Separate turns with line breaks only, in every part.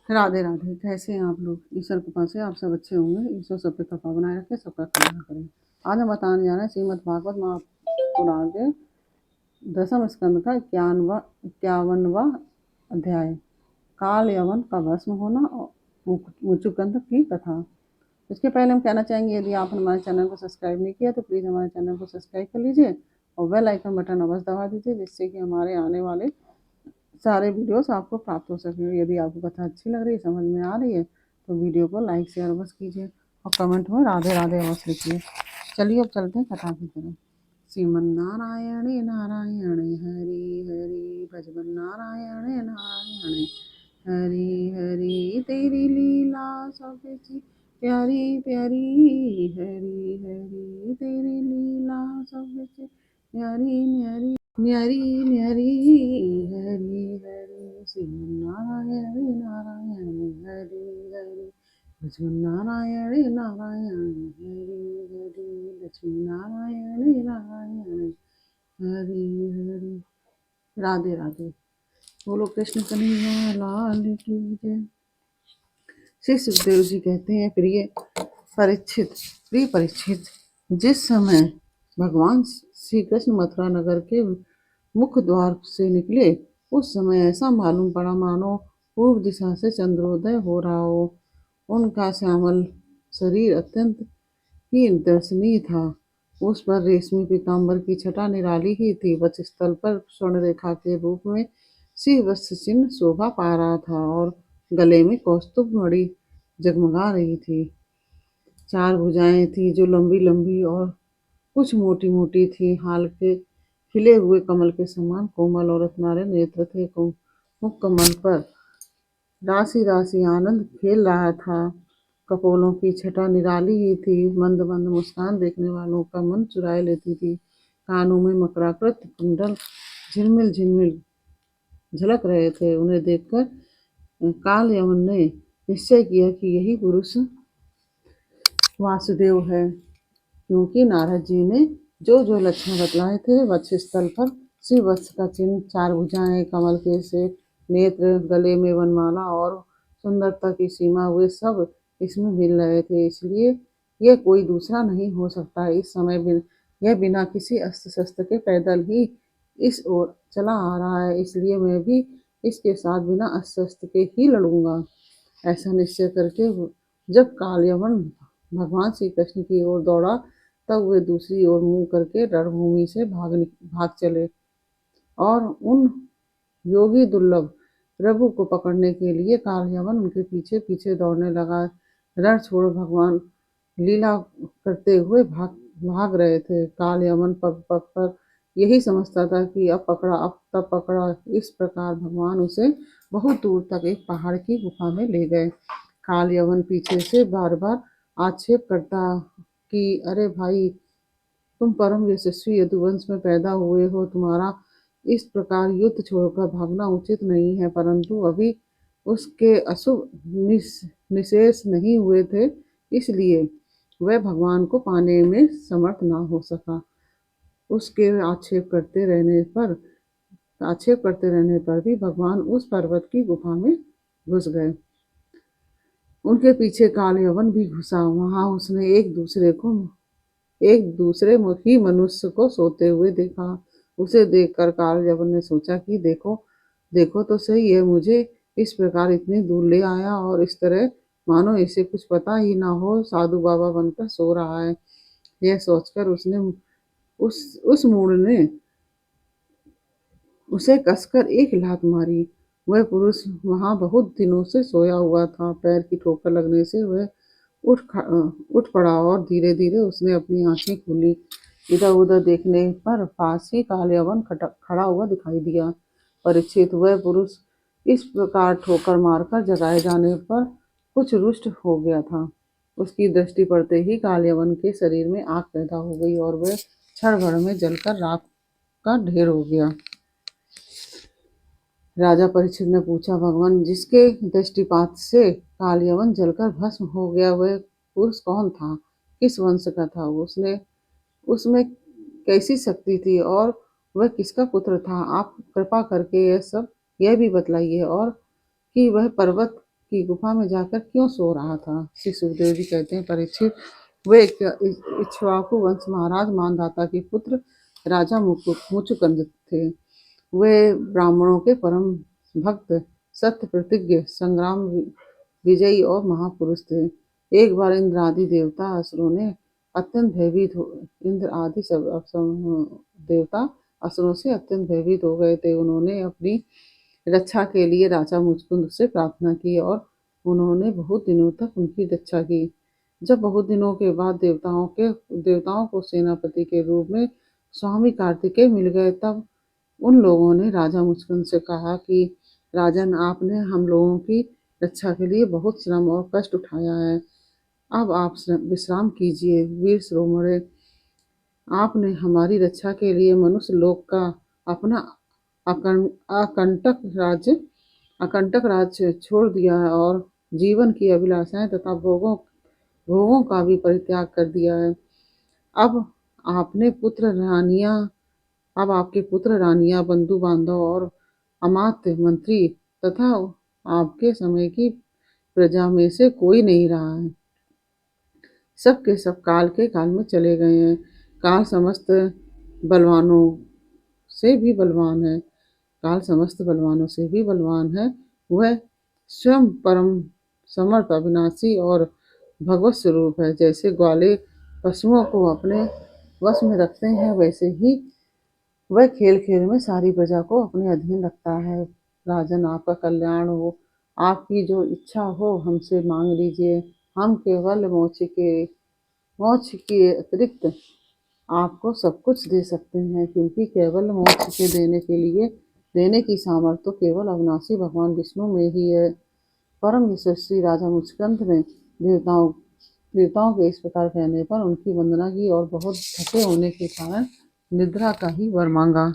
राधे राधे। कैसे हैं आप लोग? ईश्वर कृपा से आप सब अच्छे होंगे। ईश्वर सब पे कृपा बनाए रखे, सबका कल्याण करें। आज हम बताने जा रहे हैं श्रीमद् भागवत महापुराण के दसम स्कंद का 51वां अध्याय, काल यवन का भस्म होना और मुचुकुंद की कथा। इसके पहले हम कहना चाहेंगे, यदि आप हमारे चैनल को सब्सक्राइब नहीं किया तो प्लीज़ हमारे चैनल को सब्सक्राइब कर लीजिए और बेल आइकन बटन अवश्य दबा दीजिए, जिससे कि हमारे आने वाले सारे वीडियोस आपको प्राप्त हो सके। यदि आपको कथा अच्छी लग रही है, समझ में आ रही है, तो वीडियो को लाइक शेयर अवश्य कीजिए और कमेंट में राधे राधे अवश्य लिखिए। चलिए अब चलते हैं कथा की तरफ। श्रीमन नारायण नारायण हरि हरि भजन नारायण नारायण हरि हरि, तेरी लीला सबसे प्यारी प्यारी, हरि हरि तेरी लीला सबसे प्यारी न्यारी न्यारी न्यारी, हरि हरि श्री नारायण नारायण हरि हरि लक्ष्मी नारायण नारायण हरि हरि लक्ष्मी नारायण नारायण हरि हरि। राधे राधे। बोलो कृष्ण कन्हैया लाल की जय। श्री सुखदेव जी कहते हैं, प्रिय परीक्षित, जिस समय भगवान श्री कृष्ण मथुरा नगर के मुख्य द्वार से निकले, उस समय ऐसा मालूम पड़ा मानो पूर्व दिशा से चंद्रोदय हो रहा हो। उनका श्यामल शरीर अत्यंत ही दर्शनीय था। उस पर रेशमी पीताम्बर की छटा निराली ही थी। वक्षस्थल पर स्वर्ण रेखा के रूप में श्री वत्स चिन्ह शोभा पा रहा था और गले में कौस्तुभ मणि जगमगा रही थी। 4 भुजाएं थी जो लंबी लंबी और कुछ मोटी मोटी थी। हाल के खिले हुए कमल के समान कोमल और रत्नारे नेत्र थे। मुख कमल पर राशि राशि आनंद खेल रहा था। कपोलों की छटा निराली ही थी। मंद मंद मुस्कान देखने वालों का मन चुराए लेती थी। कानों में मकराकृत कुंडल झिलमिल झिलमिल झलक रहे थे। उन्हें देखकर काल यवन ने निश्चय किया कि यही पुरुष वासुदेव है, क्योंकि नारद जी ने जो जो लक्षण बतलाए थे, वक्षस्थल पर श्री वत्स का चिन्ह, 4 भुजाएं, कमल के से नेत्र, गले में वनमाला और सुंदरता की सीमा, वे सब इसमें मिल रहे थे। इसलिए यह कोई दूसरा नहीं हो सकता। इस समय यह बिना किसी अस्त्र शस्त्र के पैदल ही इस ओर चला आ रहा है, इसलिए मैं भी इसके साथ बिना अस्त्र शस्त्र के ही लड़ूंगा। ऐसा निश्चय करके जब कालयवन भगवान श्री कृष्ण की ओर दौड़ा, तब वे दूसरी ओर मुंह करके रणभूमि से भाग चले और उन योगी दुर्लभ प्रभु को पकड़ने के लिए कालयवन उनके पीछे पीछे दौड़ने लगा। रण छोड़ भगवान लीला करते हुए भाग रहे थे। कालयवन पग पग पर यही समझता था कि अब पकड़ा, अब तब पकड़ा। इस प्रकार भगवान उसे बहुत दूर तक एक पहाड़ की गुफा में ले गए। काल यवन पीछे से बार बार आक्षेप करता कि अरे भाई, तुम परम यशस्वी यदुवंश में पैदा हुए हो, तुम्हारा इस प्रकार युद्ध छोड़कर भागना उचित नहीं है। परंतु अभी उसके अशुभ निशेष नहीं हुए थे, इसलिए वह भगवान को पाने में समर्थ ना हो सका। उसके आक्षेप करते रहने पर भी भगवान उस पर्वत की गुफा में घुस गए। उनके पीछे काल यवन भी घुसा। वहां उसने एक दूसरे ही मनुष्य को सोते हुए देखा। उसे देखकर काल यवन ने सोचा कि देखो देखो तो सही, है मुझे इस प्रकार इतनी दूर ले आया और इस तरह मानो इसे कुछ पता ही ना हो, साधु बाबा बनकर सो रहा है। यह सोचकर उसने उस मूढ़ ने उसे कसकर एक लात मारी। वह पुरुष वहां बहुत दिनों से सोया हुआ था। पैर की ठोकर लगने से वह उठ पड़ा और धीरे धीरे उसने अपनी आंखें खोली। इधर उधर देखने पर पास ही कालयवन खड़ा हुआ दिखाई दिया। परीक्षित, वह पुरुष इस प्रकार ठोकर मारकर जगाए जाने पर कुछ रुष्ट हो गया था। उसकी दृष्टि पड़ते ही कालयवन के शरीर में आग पैदा हो गई और वह क्षण भर में जलकर राख का ढेर हो गया। राजा परीक्षित ने पूछा, भगवान, जिसके दृष्टिपात से कालयवन जलकर भस्म हो गया, वह पुरुष कौन था? किस वंश का था? उसमें कैसी शक्ति थी और वह किसका पुत्र था? आप कृपा करके यह भी बतलाइए, और कि वह पर्वत की गुफा में जाकर क्यों सो रहा था? श्री सुखदेव जी कहते हैं, परीक्षित, वे इक्ष्वाकु वंश महाराज मानधाता के पुत्र राजा मुचुकुंद थे। वे ब्राह्मणों के परम भक्त, सत्य प्रतिज्ञ, संग्राम विजयी और महापुरुष थे। एक बार इंद्र आदि देवता असुरों ने अत्यंत भयभीत हो इंद्र आदि देवता असुरों से अत्यंत भयभीत हो गए थे। उन्होंने अपनी रक्षा के लिए राजा मुचकुंद से प्रार्थना की और उन्होंने बहुत दिनों तक उनकी रक्षा की। जब बहुत दिनों के बाद देवताओं को सेनापति के रूप में स्वामी कार्तिकेय मिल गए, तब उन लोगों ने राजा मुचकुंद से कहा कि राजन, आपने हम लोगों की रक्षा के लिए बहुत श्रम और कष्ट उठाया है। अब आप विश्राम कीजिए। वीर शिरोमणे, आपने हमारी रक्षा के लिए मनुष्य लोक का अपना अकंटक राज्य छोड़ दिया है और जीवन की अभिलाषाएं तथा भोगों का भी परित्याग कर दिया है। अब आपके पुत्र रानियां, बंधु बांधव और अमात्य मंत्री तथा आपके समय की प्रजा में से कोई नहीं रहा है। सब के सब काल के काल में चले गए हैं। काल समस्त बलवानों से भी बलवान है। काल समस्त बलवानों से भी बलवान है। वह स्वयं परम समर्थ, अविनाशी और भगवत स्वरूप है। जैसे ग्वाले पशुओं को अपने वश में रखते हैं, वैसे ही वह खेल खेल में सारी प्रजा को अपने अधीन रखता है। राजन, आपका कल्याण हो। आपकी जो इच्छा हो हमसे मांग लीजिए। हम केवल मोक्ष के अतिरिक्त आपको सब कुछ दे सकते हैं, क्योंकि केवल मोक्ष के देने की सामर्थ्य तो केवल अविनाशी भगवान विष्णु में ही है। परम यशस्वी राजा मुचकुंद ने देवताओं के इस प्रकार कहने पर उनकी वंदना की और बहुत थके होने के कारण निद्रा का ही वर मांगा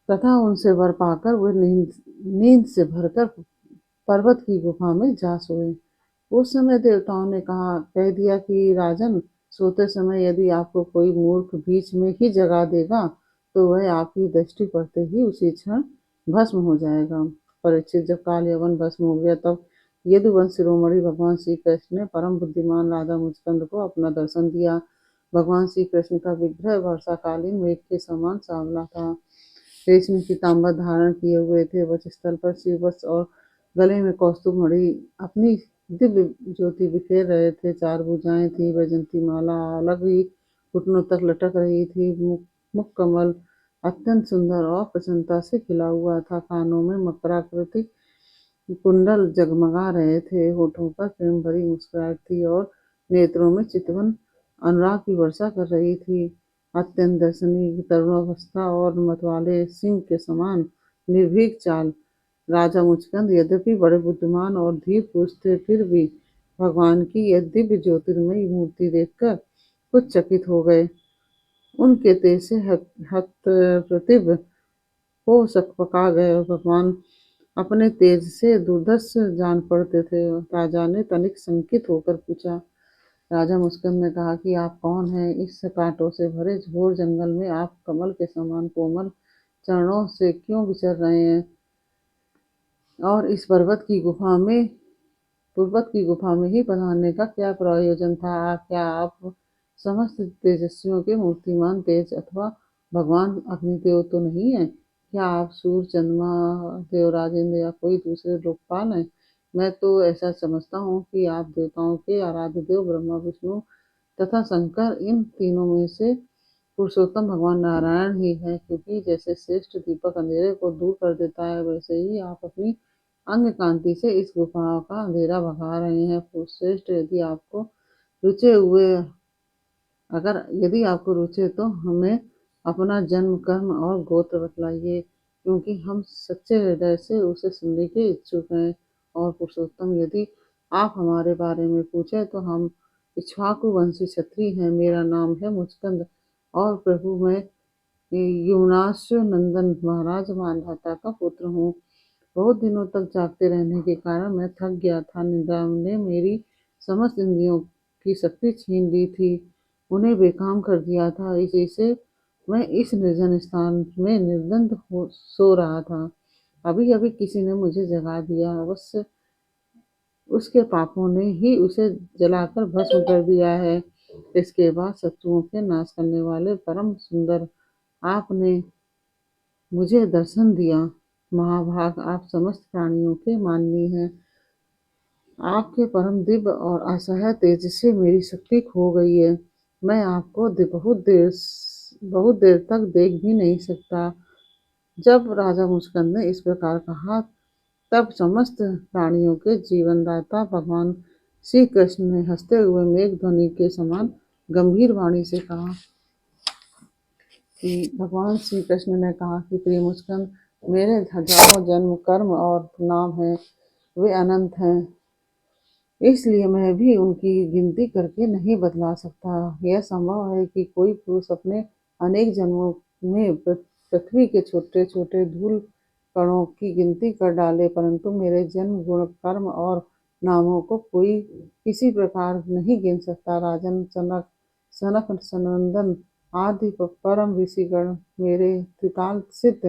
तथा उनसे वर पाकर वे नींद से भरकर पर्वत की गुफा में जा सोए। उस समय देवताओं ने कह दिया कि राजन, सोते समय यदि आपको कोई मूर्ख बीच में ही जगा देगा, तो वह आपकी दृष्टि पड़ते ही उसी क्षण भस्म हो जाएगा। परीक्षित, जब काल यवन भस्म हो गया, तब यदुवंश शिरोमणि भगवान श्री कृष्ण ने परम बुद्धिमान राजा मुचकुंद को अपना दर्शन दिया। भगवान श्री कृष्ण का विग्रह वर्षाकालीन मेघ के समान सांवला था। रेशमी पीताम्बर धारण किए हुए थे। वक्षस्थल पर शिववत्स और गले में कौस्तुभ मणि अपनी दिव्य ज्योति बिखेर रहे थे। 4 भुजाएं थी। वैजयंती माला अलग ही घुटनों तक लटक रही थी। मुख कमल अत्यंत सुंदर और प्रसन्नता से खिला हुआ था। कानों में मकराकृति कुंडल जगमगा रहे थे। होठों पर प्रेम भरी मुस्कुराहट थी और नेत्रों में चितवन अनुराग की वर्षा कर रही थी। अत्यंत दर्शनीय तरुणावस्था और मतवाले सिंह के समान निर्भीक चाल। राजा मुचकुंद यद्यपि बड़े बुद्धिमान और धीर पुरुष थे, फिर भी भगवान की यह दिव्य ज्योतिर्मयी मूर्ति देखकर कुछ चकित हो गए। उनके तेज से हतप्रतिभ हो सकपका गए और भगवान अपने तेज से दुर्धर्ष जान पड़ते थे। राजा ने तनिक शंकित होकर पूछा। राजा मुचकुंद ने कहा कि आप कौन हैं? इस कांटों से भरे घोर जंगल में आप कमल के समान कोमल चरणों से क्यों विचर रहे हैं? और इस पर्वत की गुफा में ही पधारने का क्या प्रयोजन था? क्या आप समस्त तेजस्वियों के मूर्तिमान तेज अथवा भगवान अग्निदेव तो नहीं है? क्या आप सूर्य, चंद्रमा, देवराजेंद्र या कोई दूसरे लोकपाल हैं? मैं तो ऐसा समझता हूँ कि आप देवताओं के आराध्य देव ब्रह्मा, विष्णु तथा शंकर, इन तीनों में से पुरुषोत्तम भगवान नारायण ही है, क्योंकि जैसे श्रेष्ठ दीपक अंधेरे को दूर कर देता है, वैसे ही आप अपनी अंग कांति से इस गुफा का अंधेरा भगा रहे हैं। पुरुषश्रेष्ठ, यदि आपको रुचे तो हमें अपना जन्म, कर्म और गोत्र बतलाइए, क्योंकि हम सच्चे हृदय से उसे सुनने के इच्छुक हैं। और पुरुषोत्तम, यदि आप हमारे बारे में पूछे तो हम इक्ष्वाकु वंशी क्षत्रिय हैं। मेरा नाम है मुचकुंद और प्रभु, मैं युवनाश्व नंदन महाराज मानधाता का पुत्र हूँ। बहुत दिनों तक जागते रहने के कारण मैं थक गया था। निद्रा ने मेरी समस्त इंद्रियों की शक्ति छीन ली थी, उन्हें बेकाम कर दिया था। इसी से मैं इस निर्जन स्थान में निर्द्वंद सो रहा था। अभी अभी किसी ने मुझे जगा दिया, उसके पापों ने ही उसे जलाकर भस्म कर दिया है। इसके बाद शत्रुओं के नाश करने वाले परम सुंदर आपने मुझे दर्शन दिया। महाभाग, आप समस्त प्राणियों के माननीय हैं। आपके परम दिव्य और असह्य तेज से मेरी शक्ति खो गई है। मैं आपको बहुत देर तक देख भी नहीं सकता। जब राजा मुस्कंद ने इस प्रकार कहा, तब समस्त प्राणियों के जीवनदाता भगवान श्री कृष्ण ने हंसते हुए मेघ ध्वनि के समान गंभीर वाणी से कहा कि भगवान श्री कृष्ण ने कहा कि प्रिय मुस्कंद, मेरे हजारों जन्म, कर्म और नाम हैं, वे अनंत हैं, इसलिए मैं भी उनकी गिनती करके नहीं बतला सकता। यह संभव है कि कोई पुरुष अपने अनेक जन्मों में पृथ्वी के छोटे छोटे धूल कणों की गिनती कर डाले, परंतु मेरे जन्म, गुण, कर्म और नामों को कोई किसी प्रकार नहीं गिन सकता। राजन सनक सनंदन आदि परम ऋषिगण मेरे त्रिकालसित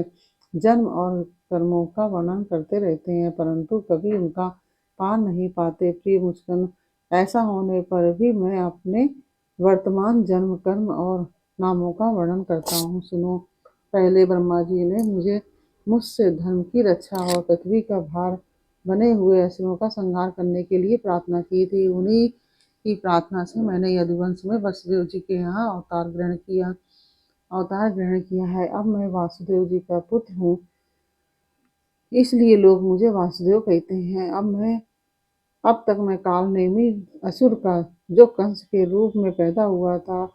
जन्म और कर्मों का वर्णन करते रहते हैं, परंतु कभी उनका पार नहीं पाते। प्रिय मुस्कंद, ऐसा होने पर भी मैं अपने वर्तमान जन्म, कर्म और नामों का वर्णन करता हूँ। सुनो, पहले ब्रह्मा जी ने मुझसे धर्म की रक्षा और पृथ्वी का भार बने हुए असुरों का संहार करने के लिए प्रार्थना की थी। उन्हीं की प्रार्थना से मैंने यदुवंश में वसुदेव जी के यहाँ अवतार ग्रहण किया है। अब मैं वासुदेव जी का पुत्र हूँ, इसलिए लोग मुझे वासुदेव कहते हैं। अब तक मैं कालनेमी असुर का, जो कंस के रूप में पैदा हुआ था,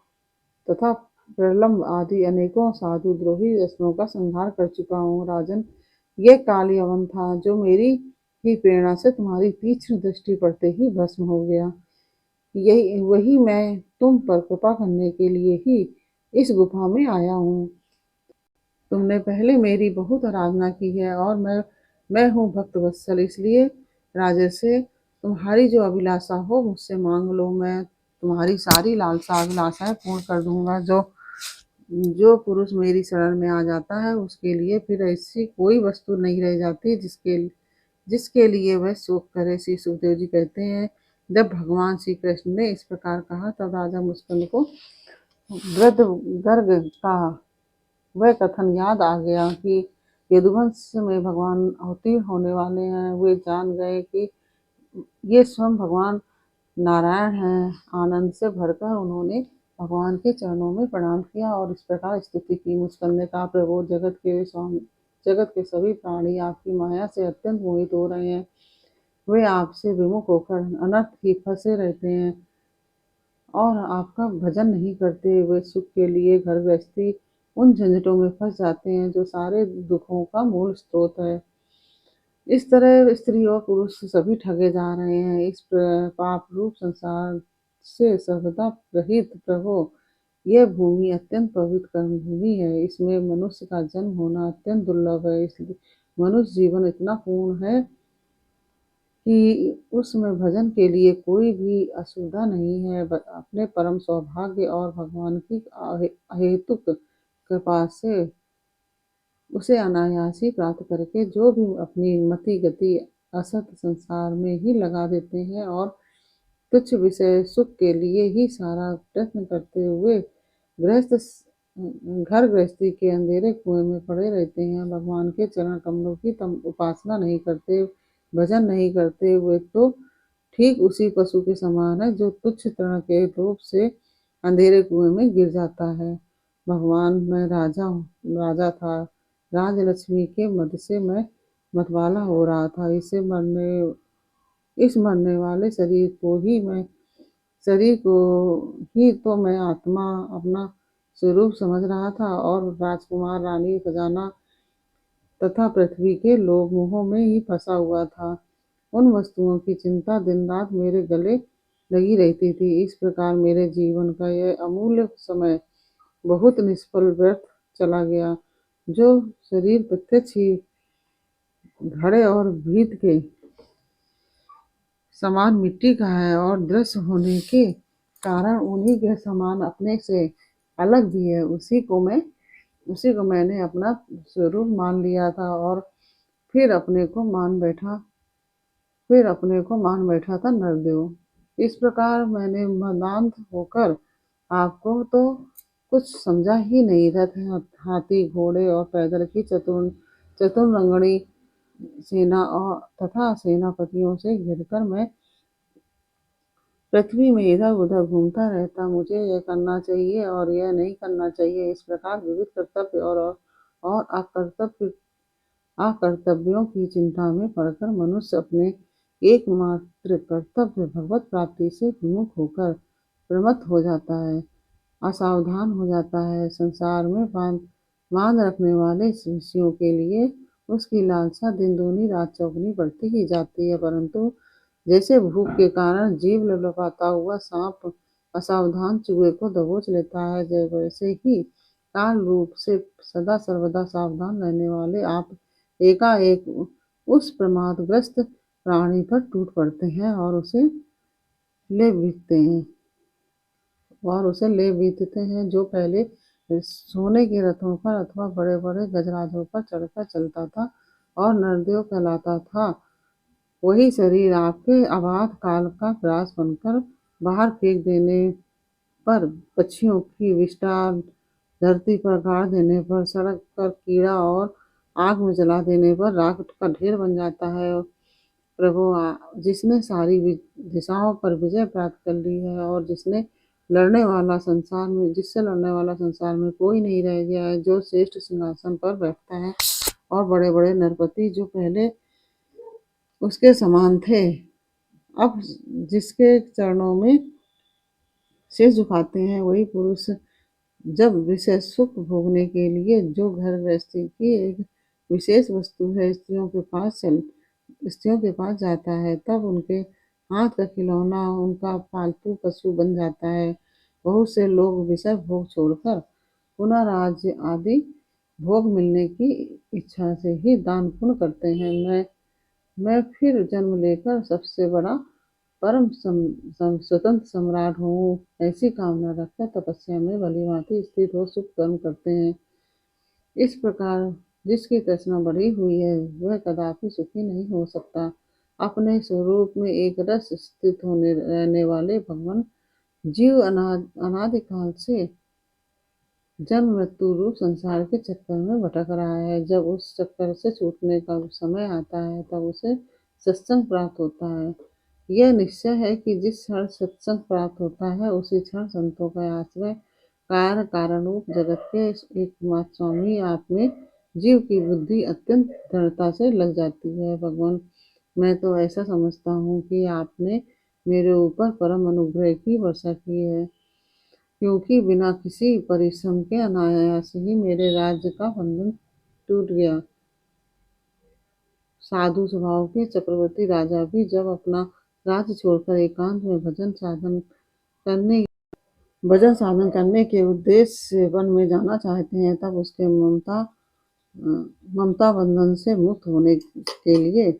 तथा प्रलंब आदि अनेकों साधु द्रोही असुरों का संहार कर चुका हूँ। राजन, यह काल यवन था, जो मेरी ही प्रेरणा से तुम्हारी तीक्ष्ण दृष्टि पड़ते ही भस्म हो गया। यही वही मैं तुम पर कृपा करने के लिए ही इस गुफा में आया हूँ। तुमने पहले मेरी बहुत आराधना की है, और मैं हूँ भक्त वत्सल, इसलिए राजर्षि, तुम्हारी जो अभिलाषा हो मुझसे मांग लो। मैं तुम्हारी सारी लालसा अभिलाषाएं पूर्ण कर दूंगा। जो पुरुष मेरी शरण में आ जाता है, उसके लिए फिर ऐसी कोई वस्तु नहीं रह जाती जिसके जिसके लिए वह शोक करे। श्री सुखदेव जी कहते हैं, जब भगवान श्री कृष्ण ने इस प्रकार कहा, तब राजा मुस्कुंद को वृद्ध गर्ग का वह कथन याद आ गया कि यदुवंश में भगवान अवतीर्ण होने वाले हैं। वे जान गए कि ये स्वयं भगवान नारायण हैं। आनंद से भरकर उन्होंने भगवान के चरणों में प्रणाम किया और इस प्रकार स्तुति की। मुस्कंद ने कहा, प्रभु, जगत के सभी प्राणी आपकी माया से अत्यंत मोहित हो रहे हैं। वे आपसे विमुख होकर अनर्थ ही फंसे रहते हैं और आपका भजन नहीं करते। वे सुख के लिए घर गृहस्थी उन झंझटों में फंस जाते हैं जो सारे दुखों का मूल स्रोत है। इस तरह स्त्री और पुरुष सभी ठगे जा रहे हैं। इस पाप रूप संसार से सर्वदा रहित प्रभु, यह भूमि अत्यंत पवित्र कर्म भूमि है। इसमें मनुष्य का जन्म होना अत्यंत दुर्लभ है। इसलिए मनुष्य जीवन इतना पूर्ण है कि उसमें भजन के लिए कोई भी असुविधा नहीं है। अपने परम सौभाग्य और भगवान की अहेतुक कृपा से उसे अनायास ही प्राप्त करके जो भी अपनी मति गति असत संसार में ही लगा देते हैं और तुच्छ विषय सुख के लिए ही सारा प्रयत्न करते हुए गृहस्थ घर गृहस्थी के अंधेरे कुएं में पड़े रहते हैं, भगवान के चरण कमलों की उपासना नहीं करते, भजन नहीं करते, वे तो ठीक उसी पशु के समान है जो तुच्छ तृण के लोभ से अंधेरे कुएं में गिर जाता है। भगवान, मैं राजा था। राजलक्ष्मी के मद से मैं मतवाला हो रहा था। इस मरने वाले शरीर को ही तो मैं आत्मा अपना स्वरूप समझ रहा था और राजकुमार, रानी, खजाना तथा पृथ्वी के लोभ मोहों में ही फंसा हुआ था। उन वस्तुओं की चिंता दिन रात मेरे गले लगी रहती थी। इस प्रकार मेरे जीवन का यह अमूल्य समय बहुत निष्फल व्यर्थ चला गया। जो शरीर प्रत्यक्ष ही घड़े और भीत के समान मिट्टी का है और दृश्य होने के कारण उन्हीं के समान अपने से अलग भी है, उसी को मैंने अपना स्वरूप मान लिया था और फिर अपने को मान बैठा था नरदेव। इस प्रकार मैंने मदांध होकर आपको तो कुछ समझा ही नहीं। रथ, हाथी, घोड़े और पैदल की चतुरंगणी सेना और तथा सेनापतियों से घिरकर मैं पृथ्वी में इधर उधर घूमता रहता। मुझे यह करना चाहिए और यह नहीं करना चाहिए, इस प्रकार विविध कर्तव्य और अकर्तव्यों की चिंता में पड़कर मनुष्य अपने एकमात्र कर्तव्य भगवत प्राप्ति से विमुख होकर प्रमत्त हो जाता है, असावधान हो जाता है। संसार में बांध रखने वाले विषयों के लिए उसकी लालसा दिन दूनी रात चौगुनी बढ़ती ही जाती है, परंतु जैसे भूख के कारण जीभ लपलपाता हुआ सांप असावधान चूहे को दबोच लेता है, वैसे ही काल रूप से सदा सर्वदा सावधान रहने वाले आप एकाएक उस प्रमादग्रस्त प्राणी पर टूट पड़ते हैं और उसे ले बीतते हैं, जो पहले सोने के रथों पर अथवा बड़े बड़े गजराजों पर चढ़कर चलता था और नरदेव कहलाता था। वही शरीर आपके अबाध काल का ग्रास बनकर बाहर फेंक देने पर, पक्षियों की विष्ठा धरती पर गाड़ देने पर, सड़क पर कीड़ा और आग में जला देने पर राख का ढेर बन जाता है। प्रभु, जिसने सारी दिशाओं पर विजय प्राप्त कर ली है और जिससे लड़ने वाला संसार में कोई नहीं रह गया है, जो श्रेष्ठ सिंहासन पर बैठता है और बड़े बड़े नरपति जो पहले उसके समान थे अब जिसके चरणों में शीश झुकाते हैं, वही पुरुष जब विशेष सुख भोगने के लिए जो घर गृहस्थी की एक विशेष वस्तु है स्त्रियों के पास जाता है, तब उनके हाथ का खिलौना उनका पालतू पशु बन जाता है। बहुत से लोग विषय भोग छोड़कर पुनः राज्य आदि भोग मिलने की इच्छा से ही दान पुण्य करते हैं। मैं फिर जन्म लेकर सबसे बड़ा परम स्वतंत्र सम्राट हूँ, ऐसी कामना रखकर तपस्या में भलीभांति स्थित हो सुख कर्म करते हैं। इस प्रकार जिसकी तृष्णा बढ़ी हुई है वह कदापि सुखी नहीं हो सकता। अपने स्वरूप में एक रस स्थित रहने वाले भगवान जीव अनादिकाल से जन्म मृत्यु रूप संसार के चक्कर में भटक रहा है। जब उस चक्कर से छूटने का समय आता है तब उसे सत्संग प्राप्त होता है। यह निश्चय है कि जिस क्षण सत्संग प्राप्त होता है उसी क्षण संतों का आश्रय कारण रूप जगत के एकमात्र स्वामी आप में जीव की बुद्धि अत्यंत दृढ़ता से लग जाती है। भगवान, मैं तो ऐसा समझता हूँ कि आपने मेरे ऊपर परम अनुग्रह की वर्षा की है, क्योंकि बिना किसी परिश्रम के अनायास ही मेरे राज्य का बंधन टूट गया। साधु स्वभाव के चक्रवर्ती राजा भी जब अपना राज्य छोड़कर एकांत में भजन साधन करने के उद्देश्य से वन में जाना चाहते हैं, तब उसके ममता बंधन से मुक्त होने के लिए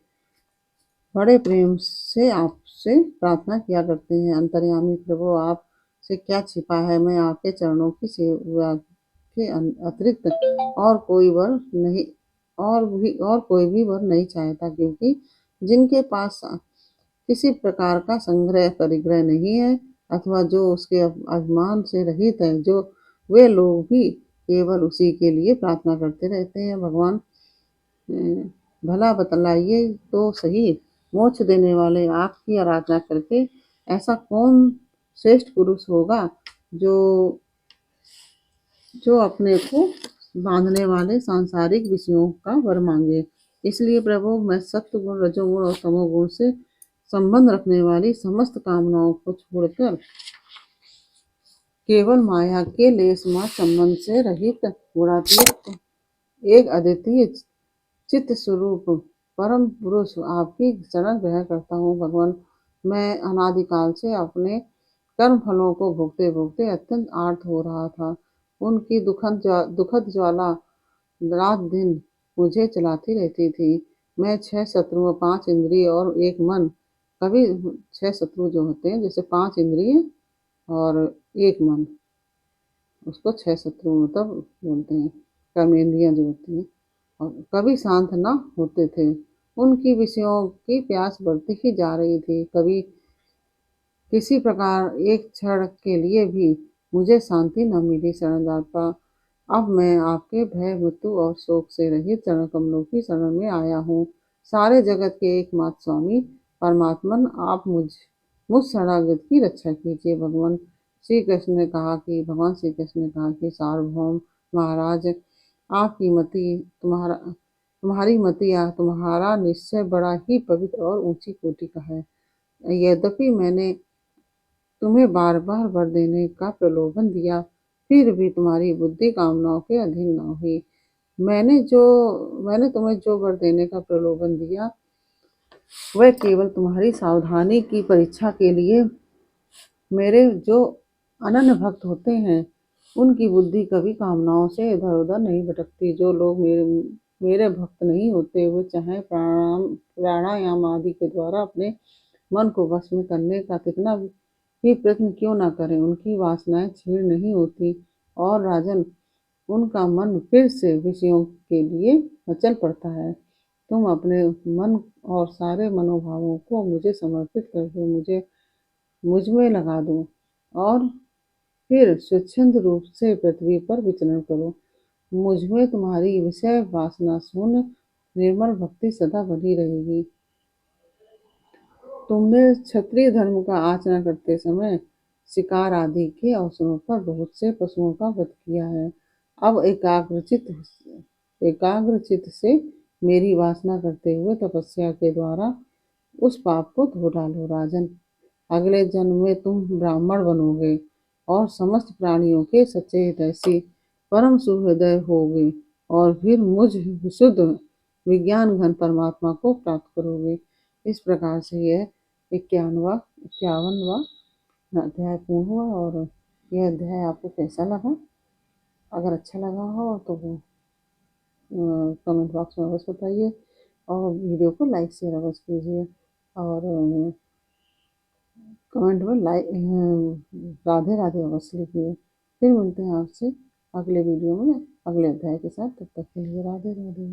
बड़े प्रेम से आपसे प्रार्थना किया करते हैं। अंतर्यामी प्रभु, आप से क्या छिपा है, मैं आपके चरणों की सेवा के अतिरिक्त और कोई भी वर नहीं चाहता, क्योंकि जिनके पास किसी प्रकार का संग्रह परिग्रह नहीं है अथवा जो उसके अभिमान से रहित है, जो वे लोग भी केवल उसी के लिए प्रार्थना करते रहते हैं। भगवान, भला बतलाइए तो सही, मोक्ष देने वाले आपकी आराधना करके ऐसा कौन श्रेष्ठ पुरुष होगा जो जो अपने को बांधने वाले सांसारिक विषयों का वर मांगे। इसलिए प्रभु, मैं सत्व गुण, रजोगुण और तमोगुण से संबंध रखने वाली समस्त कामनाओं को छोड़कर केवल माया के लेस मात्र संबंध से रहित गुणातीत एक अद्वितीय चित्त स्वरूप परम पुरुष आपकी शरण ग्रहण करता हूँ। भगवान, मैं अनादिकाल से अपने कर्म फलों को भोगते भोगते अत्यंत आर्त हो रहा था। उनकी दुखद ज्वाला रात दिन मुझे चलाती रहती थी। मैं 6 शत्रुओं, 5 इंद्रिय और एक मन, कभी 6 शत्रु जो होते हैं, जैसे 5 इंद्रिय और एक मन, उसको 6 शत्रु मतलब बोलते हैं, कर्मेंद्रियां जो होती हैं। कभी शांत न होते थे। उनकी विषयों की प्यास बढ़ती ही जा रही थी। कभी किसी प्रकार एक क्षण के लिए भी मुझे शांति न मिली। शरणदाता, अब मैं आपके भय, मृत्यु और शोक से रहित चरण कमलों की शरण में आया हूँ। सारे जगत के एकमात्र स्वामी परमात्मन, आप मुझ शरणागत की रक्षा कीजिए। भगवान श्री कृष्ण ने कहा कि सार्वभौम महाराज, आपकी मति तुम्हारी मति या तुम्हारा निश्चय बड़ा ही पवित्र और ऊंची कोटि का है। यद्यपि मैंने तुम्हें बार बार वर देने का प्रलोभन दिया, फिर भी तुम्हारी बुद्धि कामनाओं के अधीन न हुई। मैंने तुम्हें जो वर देने का प्रलोभन दिया, वह केवल तुम्हारी सावधानी की परीक्षा के लिए। मेरे जो अनन्य भक्त होते हैं, उनकी बुद्धि कभी कामनाओं से इधर उधर नहीं भटकती। जो लोग मेरे भक्त नहीं होते, वे चाहे प्राणायाम आदि के द्वारा अपने मन को वश में करने का कितना भी प्रयत्न क्यों न करें, उनकी वासनाएं क्षीण नहीं होती। और राजन, उनका मन फिर से विषयों के लिए मचल पड़ता है। तुम अपने मन और सारे मनोभावों को मुझे समर्पित कर दो, मुझ में लगा दो, और फिर स्वच्छंद रूप से पृथ्वी पर विचरण करो। मुझ में तुम्हारी विषय वासना शून्य निर्मल भक्ति सदा बनी रहेगी। तुमने क्षत्रिय धर्म का आचरण करते समय शिकार आदि के अवसरों पर बहुत से पशुओं का वध किया है। अब एकाग्रचित से मेरी वासना करते हुए तपस्या के द्वारा उस पाप को धो डालो। राजन, अगले जन्म में तुम ब्राह्मण बनोगे और समस्त प्राणियों के सच्चे हितैषी परम सुहृदय होगे, और फिर मुझ विशुद्ध विज्ञान घन परमात्मा को प्राप्त करोगे। इस प्रकार से यह 51वां अध्याय पूर्ण हुआ। और यह अध्याय आपको कैसा लगा? अगर अच्छा लगा हो तो कमेंट बॉक्स में अवश्य बताइए, और वीडियो को लाइक शेयर अवश्य कीजिए, और कमेंट में राधे राधे अवश्य लिखिए। फिर मिलते हैं आपसे अगले वीडियो में अगले अध्याय के साथ। तब तक के लिए राधे राधे।